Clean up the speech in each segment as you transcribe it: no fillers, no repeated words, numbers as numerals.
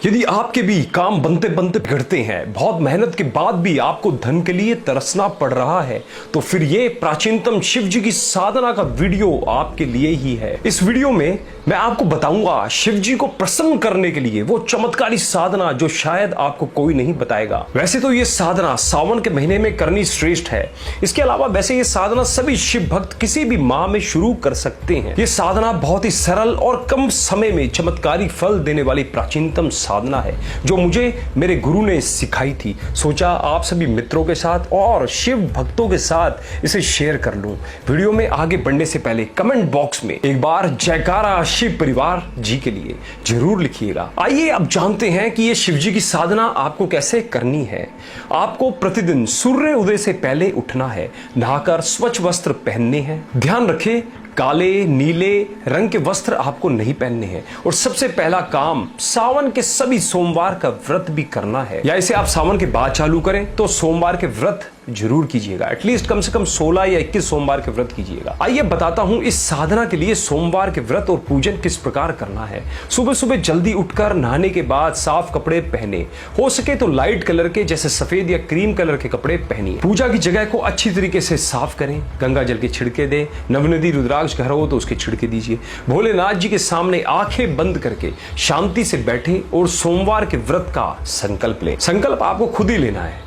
यदि आपके भी काम बनते बनते बिगड़ते हैं, बहुत मेहनत के बाद भी आपको धन के लिए तरसना पड़ रहा है, तो फिर ये प्राचीनतम शिव जी की साधना का वीडियो आपके लिए ही है। इस वीडियो में मैं आपको बताऊंगा शिव जी को प्रसन्न करने के लिए वो चमत्कारी साधना जो शायद आपको कोई नहीं बताएगा। वैसे तो ये साधना सावन के महीने में करनी श्रेष्ठ है। इसके अलावा वैसे ये साधना सभी शिव भक्त किसी भी माह में शुरू कर सकते हैं। ये साधना बहुत ही सरल और कम समय में चमत्कारी फल देने वाली प्राचीनतम साधना है जो मुझे मेरे गुरु ने सिखाई थी। सोचा आप सभी मित्रों के साथ और शिव भक्तों के साथ इसे शेयर कर लूं। वीडियो में आगे बढ़ने से पहले कमेंट बॉक्स में एक बार जयकारा शिव परिवार जी के लिए जरूर लिखिएगा। आइए अब जानते हैं कि ये शिव जी की साधना आपको कैसे करनी है। आपको प्रतिदिन सूर्य उदय से पहले उठना है, नहाकर स्वच्छ वस्त्र पहनने हैं। ध्यान रखें काले नीले रंग के वस्त्र आपको नहीं पहनने हैं। और सबसे पहला काम सावन के सभी सोमवार का व्रत भी करना है, या इसे आप सावन के बाद चालू करें तो सोमवार के व्रत जरूर कीजिएगा। एटलीस्ट कम से कम 16 या 21 सोमवार के व्रत कीजिएगा। आइए बताता हूं इस साधना के लिए सोमवार के व्रत और पूजन किस प्रकार करना है। सुबह सुबह जल्दी उठकर नहाने के बाद साफ कपड़े पहने, हो सके तो लाइट कलर के जैसे सफेद या क्रीम कलर के कपड़े पहनिए। पूजा की जगह को अच्छी तरीके से साफ करें, गंगा जल के छिड़के दें। नवनिधि रुद्राक्ष घर हो तो उसके छिड़के दीजिए। भोलेनाथ जी के सामने आंखें बंद करके शांति से बैठे और सोमवार के व्रत का संकल्प लें। संकल्प आपको खुद ही लेना है।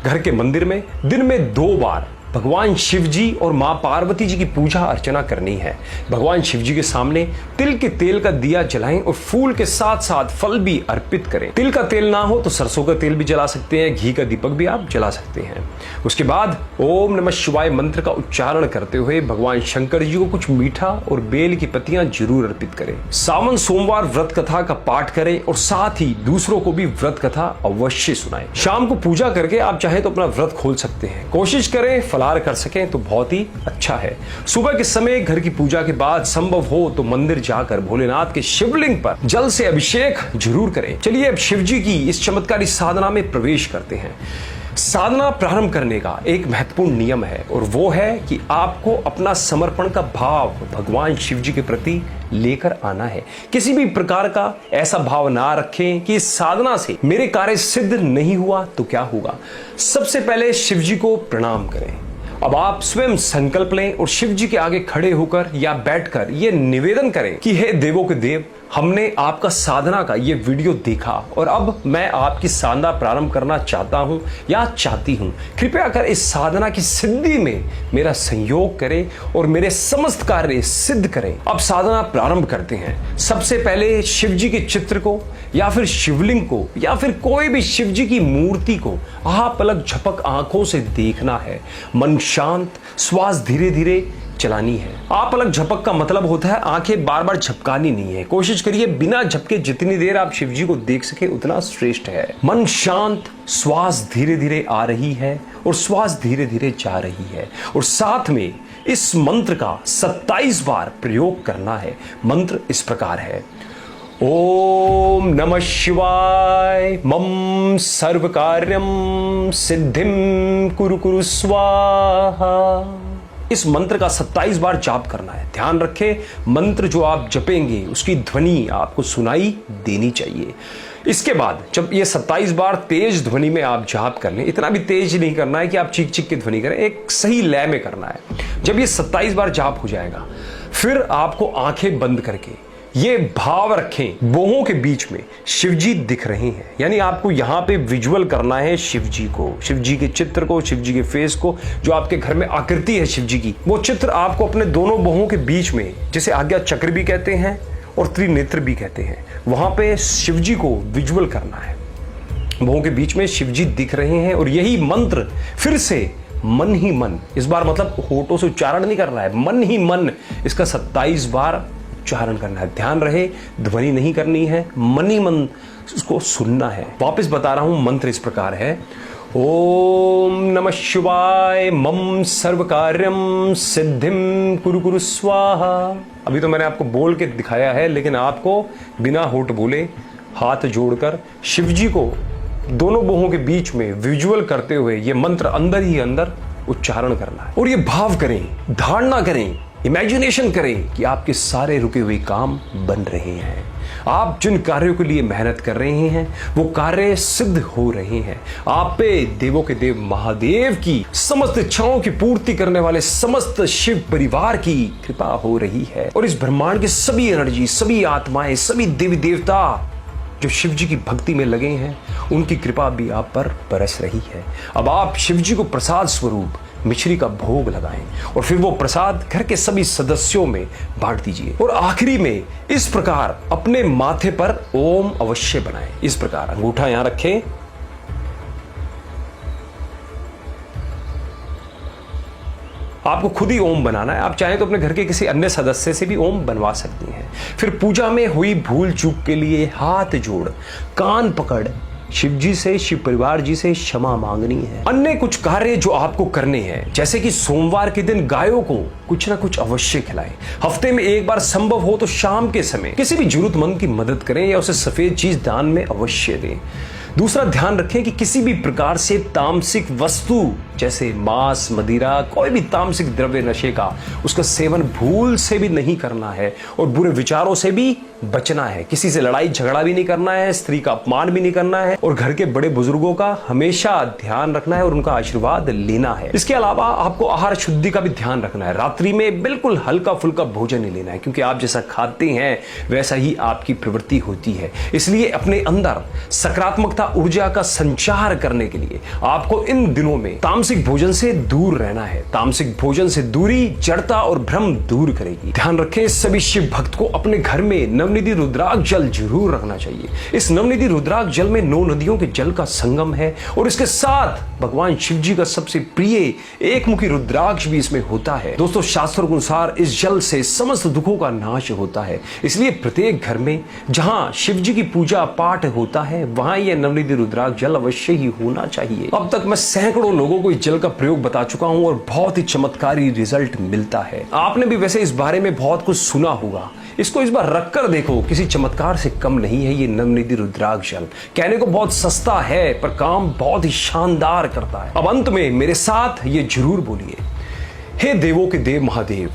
घर के मंदिर में दिन में 2 बार भगवान शिव जी और मां पार्वती जी की पूजा अर्चना करनी है। भगवान शिव जी के सामने तिल के तेल का दिया जलाएं और फूल के साथ साथ फल भी अर्पित करें। तिल का तेल ना हो तो सरसों का तेल भी जला सकते हैं, घी का दीपक भी आप जला सकते हैं। उसके बाद ओम नमः शिवाय मंत्र का उच्चारण करते हुए भगवान शंकर जी को कुछ मीठा और बेल की पत्तियां जरूर अर्पित करें। सावन सोमवार व्रत कथा का पाठ करें और साथ ही दूसरों को भी व्रत कथा अवश्य सुनाएं। शाम को पूजा करके आप चाहे तो अपना व्रत खोल सकते हैं। कोशिश करें कर सकें तो बहुत ही अच्छा है। सुबह के समय घर की पूजा के बाद संभव हो तो मंदिर जाकर भोलेनाथ के शिवलिंग पर जल से अभिषेक जरूर करें। चलिए अब शिव जी की इस चमत्कारी साधना में प्रवेश करते हैं। साधना प्रारंभ करने का एक महत्वपूर्ण नियम है और वो है कि आपको अपना समर्पण का भाव भगवान शिव जी के प्रति लेकर आना है। किसी भी प्रकार का ऐसा भाव ना रखें कि इस साधना से मेरे कार्य सिद्ध नहीं हुआ तो क्या होगा। सबसे पहले शिव जी को प्रणाम करें। अब आप स्वयं संकल्प लें और शिव जी के आगे खड़े होकर या बैठकर ये निवेदन करें कि हे देवों के देव, हमने आपका साधना का ये वीडियो देखा और अब मैं आपकी साधना प्रारंभ करना चाहता हूं या चाहती हूं। कृपया कर इस साधना की सिद्धि में मेरा सहयोग करें और मेरे समस्त कार्य सिद्ध करें। अब साधना प्रारंभ करते हैं। सबसे पहले शिव जी के चित्र को या फिर शिवलिंग को या फिर कोई भी शिव जी की मूर्ति को आप पलक झपक आंखों से देखना है। मन शांत, श्वास धीरे धीरे चलानी है। आप पलक झपक का मतलब होता है आंखें बार बार झपकानी नहीं है। कोशिश करिए बिना झपके जितनी देर आप शिव जी को देख सके उतना श्रेष्ठ है। मन शांत, श्वास धीरे धीरे आ रही है और श्वास धीरे धीरे जा रही है। और साथ में इस मंत्र का 27 बार प्रयोग करना है। मंत्र इस प्रकार है, ओम नमः शिवाय मम सर्व कार्यम सिद्धिम कुरु कुरु स्वाहा। इस मंत्र का 27 बार जाप करना है। ध्यान रखें मंत्र जो आप जपेंगे उसकी ध्वनि आपको सुनाई देनी चाहिए। इसके बाद जब ये 27 बार तेज ध्वनि में आप जाप कर लें, इतना भी तेज नहीं करना है कि आप चीख चीख की ध्वनि करें, एक सही लय में करना है। जब ये 27 बार जाप हो जाएगा फिर आपको आंखें बंद करके ये भाव रखें बोहों के बीच में शिव जी दिख रहे हैं। यानी आपको यहां पे विजुअल करना है शिव जी को, शिव जी के चित्र को, शिव जी के फेस को। जो आपके घर में आकृति है शिव जी की, वो चित्र आपको अपने दोनों बोहों के बीच में, जिसे आज्ञा चक्र भी कहते हैं और त्रिनेत्र भी कहते हैं, वहां पे शिव जी को विजुअल करना है। बोहों के बीच में शिव जी दिख रहे हैं और यही मंत्र फिर से मन ही मन, इस बार मतलब होठों से उच्चारण नहीं करना है, मन ही मन इसका 27 बार उच्चारण करना है। ध्यान रहे ध्वनि नहीं करनी है, मन ही मन उसको सुनना है। वापस बता रहा हूं, मंत्र इस प्रकार है, ओम नमः शिवाय मम सर्व कार्यम सिद्धिम कुरु कुरु स्वाहा। अभी तो मैंने आपको बोल के दिखाया है, लेकिन आपको बिना होठ बोले हाथ जोड़कर शिव जी को दोनों बोहों के बीच में विजुअल करते हुए ये मंत्र अंदर ही अंदर उच्चारण करना है। और ये भाव करें, धारणा करें, इमेजिनेशन करें कि आपके सारे रुके हुए काम बन रहे हैं। आप जिन कार्यों के लिए मेहनत कर रहे हैं वो कार्य सिद्ध हो रहे हैं। आप पे देवों के देव महादेव की समस्त इच्छाओं की पूर्ति करने वाले समस्त शिव परिवार की कृपा हो रही है और इस ब्रह्मांड के सभी एनर्जी, सभी आत्माएं, सभी देवी देवता जो शिव जी की भक्ति में लगे हैं, उनकी कृपा भी आप पर बरस रही है। अब आप शिव जी को प्रसाद स्वरूप मिश्री का भोग लगाएं और फिर वो प्रसाद घर के सभी सदस्यों में बांट दीजिए। और आखिरी में इस प्रकार अपने माथे पर ओम अवश्य बनाएं। इस प्रकार अंगूठा यहां रखें, आपको खुद ही ओम बनाना है। आप चाहें तो अपने घर के किसी अन्य सदस्य से भी ओम बनवा सकती हैं। फिर पूजा में हुई भूल चूक के लिए हाथ जोड़, कान पकड़ शिव जी से, शिव परिवार जी से क्षमा मांगनी है। अन्य कुछ कार्य जो आपको करने हैं, जैसे कि सोमवार के दिन गायों को कुछ ना कुछ अवश्य खिलाएं। हफ्ते में एक बार संभव हो तो शाम के समय किसी भी जरूरतमंद की मदद करें या उसे सफेद चीज दान में अवश्य दें। दूसरा, ध्यान रखें कि किसी भी प्रकार से तामसिक वस्तु जैसे मांस, मदिरा, कोई भी तामसिक द्रव्य नशे का उसका सेवन भूल से भी नहीं करना है और बुरे विचारों से भी बचना है। किसी से लड़ाई झगड़ा भी नहीं करना है, स्त्री का अपमान भी नहीं करना है और घर के बड़े बुजुर्गों का हमेशा ध्यान रखना है और उनका आशीर्वाद लेना है। इसके अलावा आपको आहार शुद्धि का भी ध्यान रखना है। रात्रि में बिल्कुल हल्का फुल्का भोजन नहीं लेना है, क्योंकि आप जैसा खाते हैं वैसा ही आपकी प्रवृत्ति होती है। इसलिए अपने अंदर सकारात्मकता ऊर्जा का संचार करने के लिए आपको इन दिनों में तामसिक भोजन से दूर रहना है। तामसिक भोजन से दूरी जड़ता और भ्रम दूर करेगी। ध्यान रखें, सभी शिव भक्त को अपने घर में नवनिधि रुद्राक्ष जल जरूर रखना चाहिए। इस नवनिधि रुद्राक्ष जल में 9 नदियों के जल का संगम है और इसके साथ भगवान शिव जी का सबसे प्रिय एकमुखी रुद्राक्ष भी इसमें होता है। दोस्तों, शास्त्रों के अनुसार इस जल से समस्त दुखों का नाश होता है। इसलिए प्रत्येक घर में जहां शिव जी की पूजा पाठ होता है वहां यह नवनिधि रुद्राक्ष जल अवश्य ही होना चाहिए। अब तक मैं सैकड़ों लोगों को इस जल का प्रयोग बता चुका हूं और बहुत ही चमत्कारी रिजल्ट मिलता है। आपने भी वैसे इस बारे में बहुत कुछ सुना होगा। इसको इस बार रखकर देखो, किसी चमत्कार से कम नहीं है ये नवनिधि रुद्राक्ष जल। कहने को बहुत सस्ता है पर काम बहुत ही शानदार करता है। अब अंत में मेरे साथ ये जरूर बोलिए, हे देवों के देव महादेव,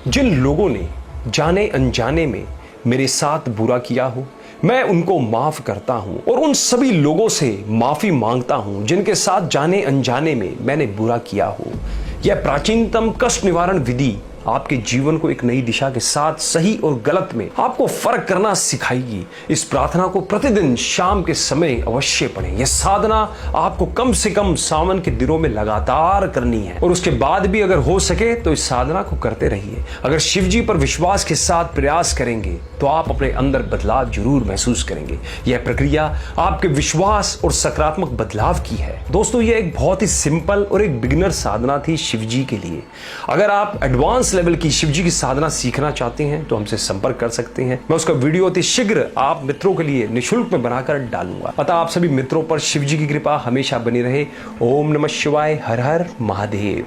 जिन लोगों ने जाने अनजाने में मेरे साथ बुरा किया हो, मैं उनको माफ करता हूं और उन सभी लोगों से माफी मांगता हूं जिनके साथ जाने अनजाने में मैंने बुरा किया हो। यह प्राचीनतम कष्ट निवारण विधि आपके जीवन को एक नई दिशा के साथ सही और गलत में आपको फर्क करना सिखाएगी। इस प्रार्थना को प्रतिदिन शाम के समय अवश्य पढ़ें। यह साधना आपको कम से कम सावन के दिनों में लगातार करनी है और उसके बाद भी अगर हो सके तो इस साधना को करते रहिए। अगर शिव जी पर विश्वास के साथ प्रयास करेंगे तो आप अपने अंदर बदलाव जरूर महसूस करेंगे। यह प्रक्रिया आपके विश्वास और सकारात्मक बदलाव की है। दोस्तों, यह एक बहुत ही सिंपल और एक बिगिनर साधना थी शिव जी के लिए। अगर आप एडवांस लेवल की शिव जी की साधना सीखना चाहते हैं तो हमसे संपर्क कर सकते हैं। मैं उसका वीडियो अति शीघ्र आप मित्रों के लिए निःशुल्क में बनाकर डालूंगा। अतः आप सभी मित्रों पर शिव जी की कृपा हमेशा बनी रहे। ओम नमः शिवाय। हर हर महादेव।